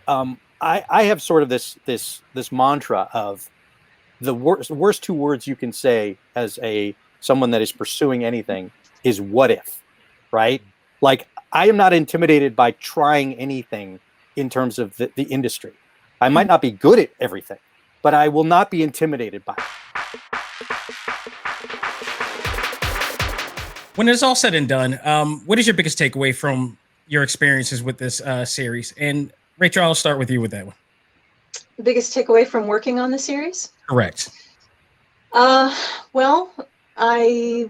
I have sort of this mantra of the worst two words you can say as a someone that is pursuing anything is what if, right? Like I am not intimidated by trying anything in terms of the industry. I might not be good at everything, but I will not be intimidated by it. When it's all said and done, what is your biggest takeaway from your experiences with this series? And Rachel, I'll start with you with that one. The biggest takeaway from working on the series? Correct. Well, I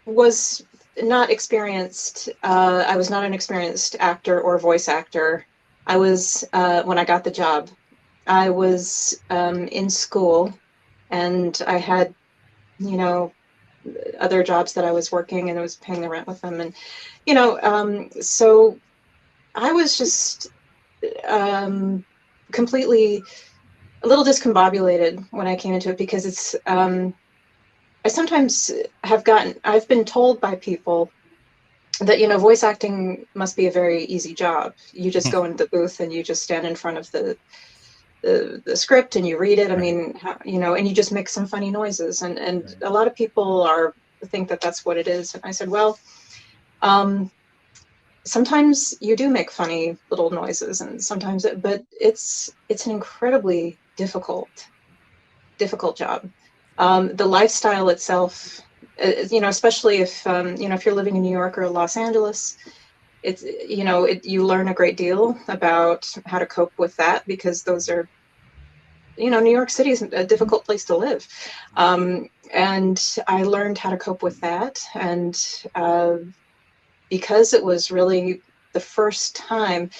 was not experienced. I was not an experienced actor or voice actor. I was, when I got the job, I was in school and I had, you know, other jobs that I was working and I was paying the rent with them. And, so I was just completely a little discombobulated when I came into it because it's, I sometimes I've been told by people that, voice acting must be a very easy job. You just go into the booth and you just stand in front of the script and you read it. I mean, and you just make some funny noises. And a lot of people think that that's what it is. And I said, well, sometimes you do make funny little noises and sometimes, but it's an incredibly difficult job. The lifestyle itself, especially if you're living in New York or Los Angeles, it's, you learn a great deal about how to cope with that because those are, New York City is a difficult place to live. And I learned how to cope with that. And because it was really the first time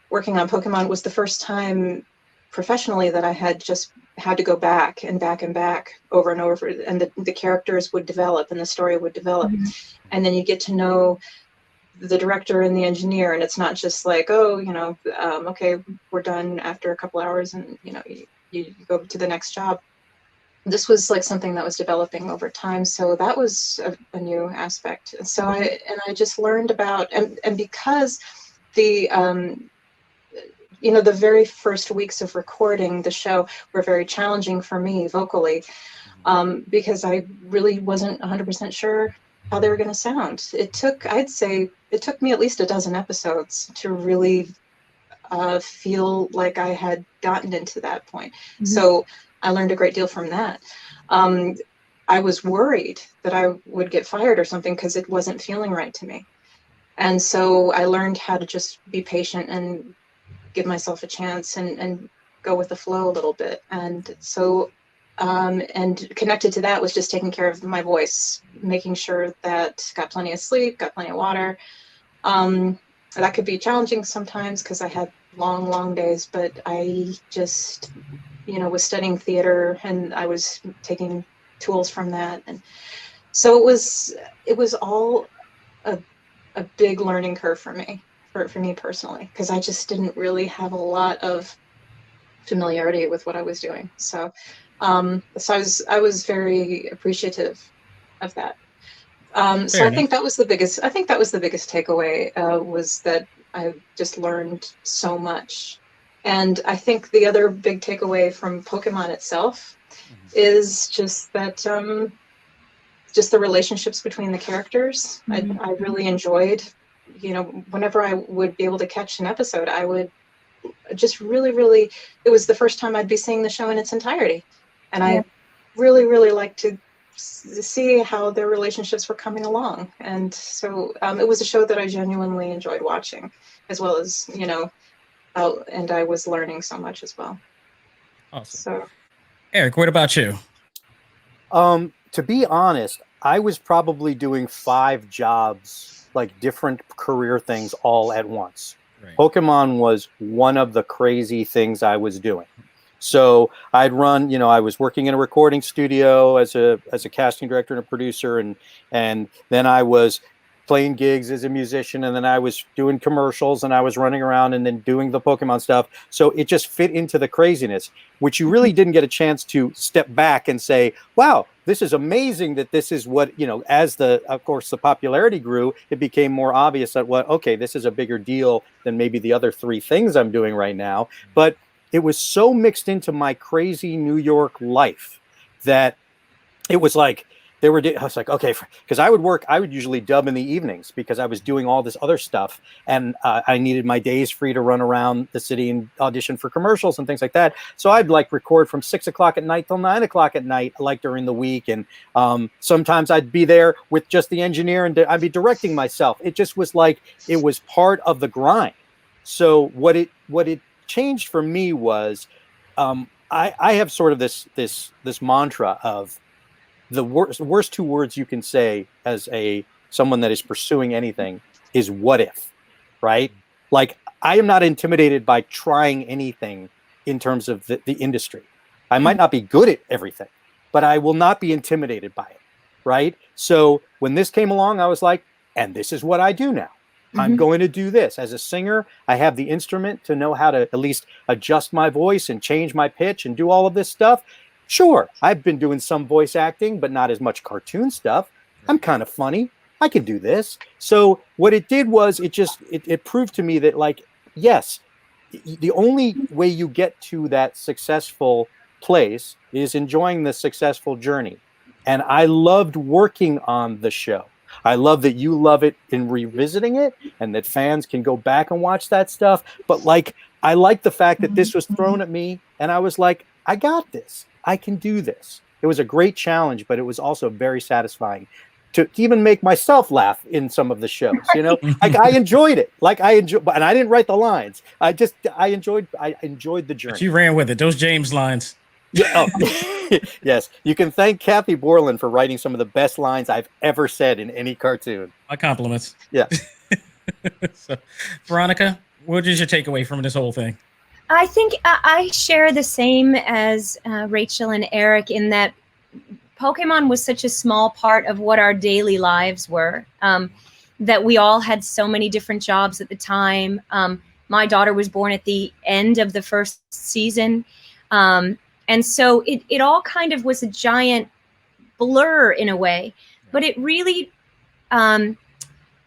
working on Pokemon was the first time professionally that I had just had to go back and back and back over and over, and the characters would develop and the story would develop. Mm-hmm. And then you get to know the director and the engineer, and it's not just like, oh, okay, we're done after a couple hours and, you go to the next job. This was like something that was developing over time. So that was a new aspect. So I just learned about, and because the very first weeks of recording the show were very challenging for me vocally, because I really wasn't 100% sure how they were going to sound. I'd say it took me at least a dozen episodes to really feel like I had gotten into that point. Mm-hmm. So I learned a great deal from that. I was worried that I would get fired or something because it wasn't feeling right to me. And so I learned how to just be patient and give myself a chance and go with the flow a little bit. And so, and connected to that was just taking care of my voice, making sure that got plenty of sleep, got plenty of water. That could be challenging sometimes because I had long days, but I just, was studying theater and I was taking tools from that. And so it was all a big learning curve for me. For me personally, because I just didn't really have a lot of familiarity with what I was doing. So, I was very appreciative of that. So I think that was the biggest. I think that was the biggest takeaway, was that I just learned so much. And I think the other big takeaway from Pokemon itself is just that, just the relationships between the characters. Mm-hmm. I really enjoyed. Whenever I would be able to catch an episode, I would just really, it was the first time I'd be seeing the show in its entirety. And I really liked to see how their relationships were coming along. And so it was a show that I genuinely enjoyed watching, as well as, and I was learning so much as well. Awesome. So, Eric, what about you? To be honest, I was probably doing 5 jobs, like different career things all at once. Right. Pokemon was one of the crazy things I was doing. So I'd run, I was working in a recording studio as a casting director and a producer, and then I was playing gigs as a musician, and then I was doing commercials, and I was running around and then doing the Pokemon stuff. So it just fit into the craziness, which you really didn't get a chance to step back and say, wow, this is amazing that this is what, as of course, the popularity grew, it became more obvious that okay, this is a bigger deal than maybe the other three things I'm doing right now. But it was so mixed into my crazy New York life that it was like, I was like, okay, because I would usually dub in the evenings because I was doing all this other stuff, and I needed my days free to run around the city and audition for commercials and things like that. So I'd like record from 6 o'clock at night till 9 o'clock at night, like during the week. And sometimes I'd be there with just the engineer and I'd be directing myself. It just was like, it was part of the grind. So what it changed for me was, I have sort of this mantra of, the worst two words you can say as someone that is pursuing anything is what if, right? Like, I am not intimidated by trying anything in terms of the industry. I might not be good at everything, but I will not be intimidated by it, right? So when this came along, I was like, and this is what I do now. I'm going to do this. As a singer, I have the instrument to know how to at least adjust my voice and change my pitch and do all of this stuff. Sure, I've been doing some voice acting, but not as much cartoon stuff. I'm kind of funny. I can do this. So what it did was it proved to me that, like, yes, the only way you get to that successful place is enjoying the successful journey. And I loved working on the show. I love that you love it in revisiting it, and that fans can go back and watch that stuff. But like, I like the fact that this was thrown at me, and I was like, I got this. I can do this. It was a great challenge, but it was also very satisfying to even make myself laugh in some of the shows. Like, I enjoyed it. And I didn't write the lines. I enjoyed the journey. But you ran with it. Those James lines. Yeah. Oh. Yes. You can thank Kathy Borland for writing some of the best lines I've ever said in any cartoon. My compliments. Yeah. So, Veronica, what is your takeaway from this whole thing? I think I share the same as Rachel and Eric in that Pokemon was such a small part of what our daily lives were, that we all had so many different jobs at the time. My daughter was born at the end of the first season. And so it all kind of was a giant blur in a way, but it really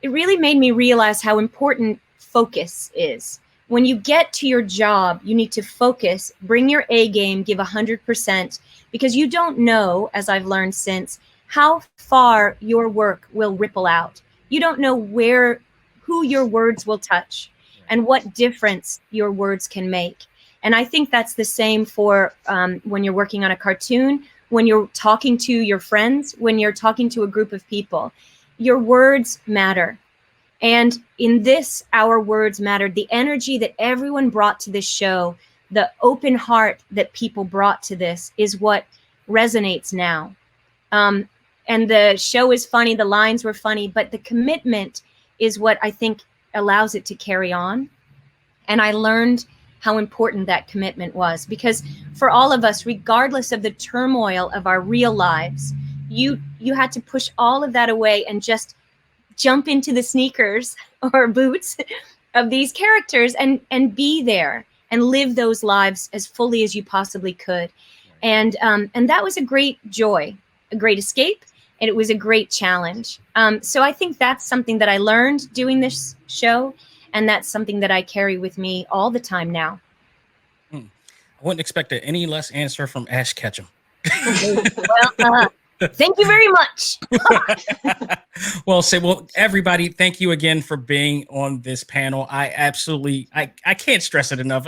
made me realize how important focus is. When you get to your job, you need to focus, bring your A game, give 100%, because you don't know, as I've learned since, how far your work will ripple out. You don't know who your words will touch and what difference your words can make. And I think that's the same for when you're working on a cartoon, when you're talking to your friends, when you're talking to a group of people. Your words matter. And in this, our words mattered. The energy that everyone brought to this show, the open heart that people brought to this is what resonates now. And the show is funny, the lines were funny, but the commitment is what I think allows it to carry on. And I learned how important that commitment was, because for all of us, regardless of the turmoil of our real lives, you had to push all of that away and just jump into the sneakers or boots of these characters and be there and live those lives as fully as you possibly could. And that was a great joy, a great escape, and it was a great challenge. So I think that's something that I learned doing this show, and that's something that I carry with me all the time now. I wouldn't expect any less answer from Ash Ketchum. Well, thank you very much. Well, everybody, thank you again for being on this panel. I can't stress it enough.